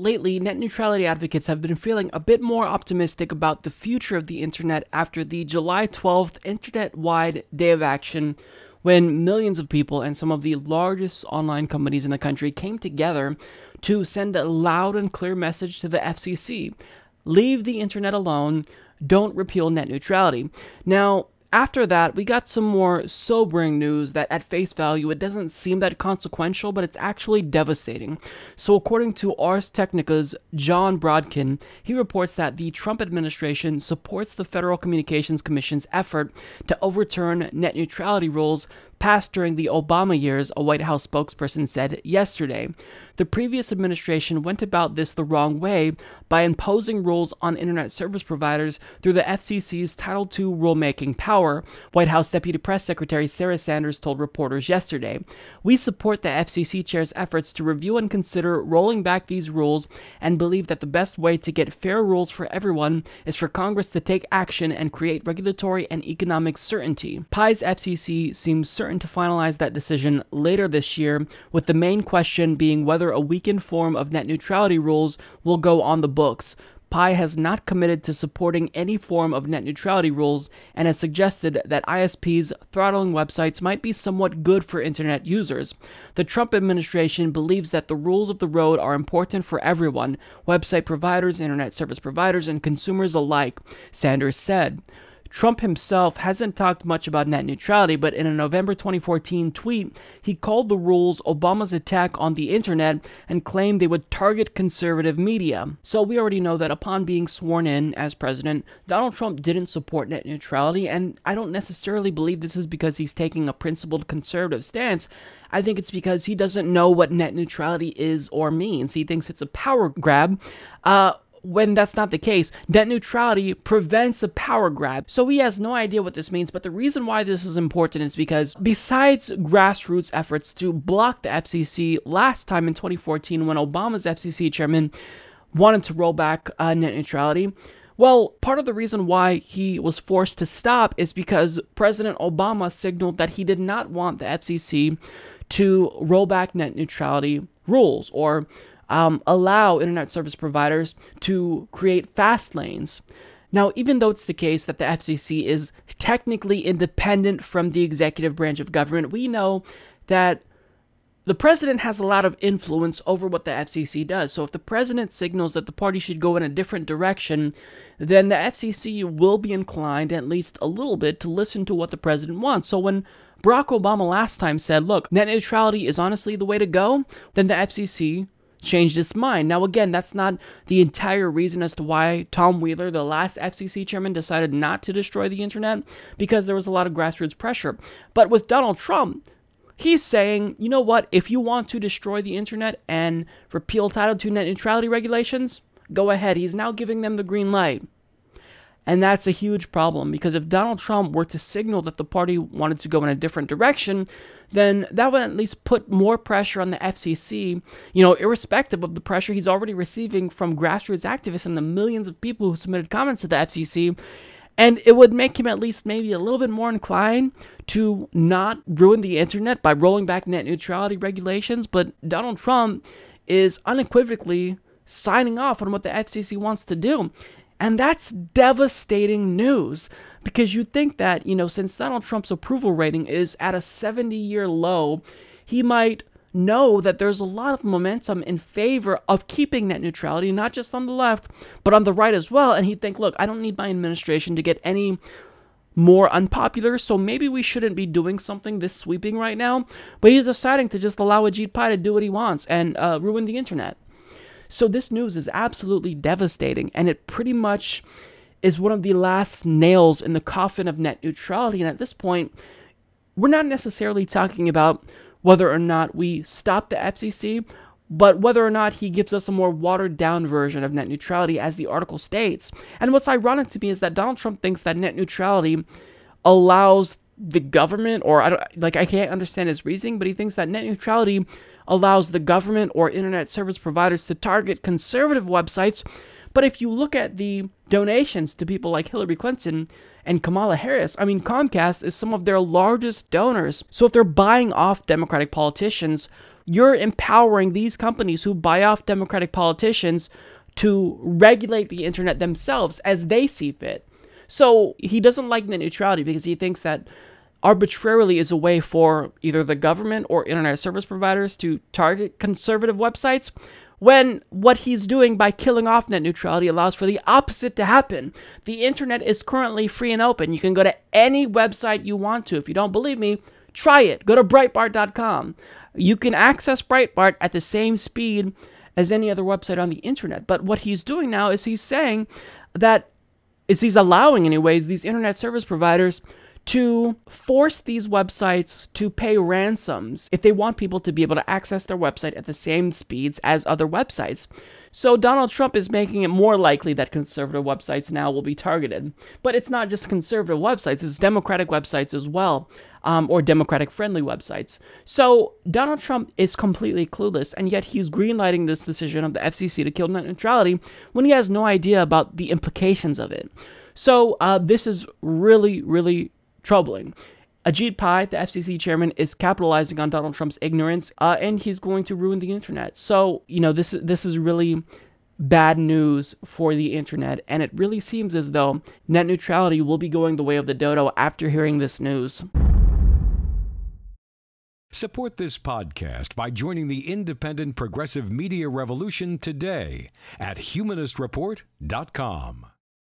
lately, net neutrality advocates have been feeling a bit more optimistic about the future of the internet after the July 12th internet-wide day of action, when millions of people and some of the largest online companies in the country came together to send a loud and clear message to the FCC. Leave the internet alone. Don't repeal net neutrality. Now, after that, we got some more sobering news that at face value, it doesn't seem that consequential, but it's actually devastating. So according to Ars Technica's John Brodkin, he reports that the Trump administration supports the Federal Communications Commission's effort to overturn net neutrality rules passed during the Obama years, a White House spokesperson said yesterday. The previous administration went about this the wrong way by imposing rules on internet service providers through the FCC's Title II rulemaking power, White House Deputy Press Secretary Sarah Sanders told reporters yesterday. We support the FCC chair's efforts to review and consider rolling back these rules and believe that the best way to get fair rules for everyone is for Congress to take action and create regulatory and economic certainty. Pai's FCC seems certain to finalize that decision later this year, with the main question being whether a weakened form of net neutrality rules will go on the books. Pai has not committed to supporting any form of net neutrality rules and has suggested that ISPs throttling websites might be somewhat good for internet users. The Trump administration believes that the rules of the road are important for everyone, website providers, internet service providers, and consumers alike, Sanders said. Trump himself hasn't talked much about net neutrality, but in a November 2014 tweet, he called the rules Obama's attack on the internet and claimed they would target conservative media. So we already know that upon being sworn in as president, Donald Trump didn't support net neutrality, and I don't necessarily believe this is because he's taking a principled conservative stance. I think it's because he doesn't know what net neutrality is or means. He thinks it's a power grab. When that's not the case, net neutrality prevents a power grab. So he has no idea what this means, but the reason why this is important is because besides grassroots efforts to block the FCC last time in 2014 when Obama's FCC chairman wanted to roll back net neutrality, well, part of the reason why he was forced to stop is because President Obama signaled that he did not want the FCC to roll back net neutrality rules or allow internet service providers to create fast lanes. Now, even though it's the case that the FCC is technically independent from the executive branch of government, we know that the president has a lot of influence over what the FCC does. So if the president signals that the party should go in a different direction, then the FCC will be inclined, at least a little bit, to listen to what the president wants. So when Barack Obama last time said, look, net neutrality is honestly the way to go, then the FCC changed its mind. Now, again, that's not the entire reason as to why Tom Wheeler, the last FCC chairman, decided not to destroy the internet, because there was a lot of grassroots pressure. But with Donald Trump, he's saying, you know what, if you want to destroy the internet and repeal Title II net neutrality regulations, go ahead. He's now giving them the green light. And that's a huge problem, because if Donald Trump were to signal that the party wanted to go in a different direction, then that would at least put more pressure on the FCC, irrespective of the pressure he's already receiving from grassroots activists and the millions of people who submitted comments to the FCC. And it would make him at least maybe a little bit more inclined to not ruin the internet by rolling back net neutrality regulations. But Donald Trump is unequivocally signing off on what the FCC wants to do. And that's devastating news, because you think that, since Donald Trump's approval rating is at a 70-year low, he might know that there's a lot of momentum in favor of keeping net neutrality, not just on the left, but on the right as well. And he'd think, look, I don't need my administration to get any more unpopular, so maybe we shouldn't be doing something this sweeping right now. But he's deciding to just allow Ajit Pai to do what he wants and ruin the internet. So this news is absolutely devastating, and it pretty much is one of the last nails in the coffin of net neutrality. And at this point, we're not necessarily talking about whether or not we stop the FCC, but whether or not he gives us a more watered-down version of net neutrality, as the article states. And what's ironic to me is that Donald Trump thinks that net neutrality allows the government, or I can't understand his reasoning, but he thinks that net neutrality allows the government or internet service providers to target conservative websites. But if you look at the donations to people like Hillary Clinton and Kamala Harris, I mean, Comcast is some of their largest donors. So if they're buying off Democratic politicians, you're empowering these companies who buy off Democratic politicians to regulate the internet themselves as they see fit. So he doesn't like net neutrality because he thinks that arbitrarily is a way for either the government or internet service providers to target conservative websites, when what he's doing by killing off net neutrality allows for the opposite to happen. The internet is currently free and open. You can go to any website you want to. If you don't believe me, try it. Go to Breitbart.com. You can access Breitbart at the same speed as any other website on the internet. But what he's doing now is he's saying that, he's allowing anyways, these internet service providers to force these websites to pay ransoms if they want people to be able to access their website at the same speeds as other websites. So Donald Trump is making it more likely that conservative websites now will be targeted. But it's not just conservative websites, it's Democratic websites as well, or Democratic-friendly websites. So Donald Trump is completely clueless, and yet he's greenlighting this decision of the FCC to kill net neutrality when he has no idea about the implications of it. So this is really, really troubling. Ajit Pai, the FCC chairman, is capitalizing on Donald Trump's ignorance, and he's going to ruin the internet. So, this is really bad news for the internet, and it really seems as though net neutrality will be going the way of the dodo after hearing this news. Support this podcast by joining the independent progressive media revolution today at humanistreport.com.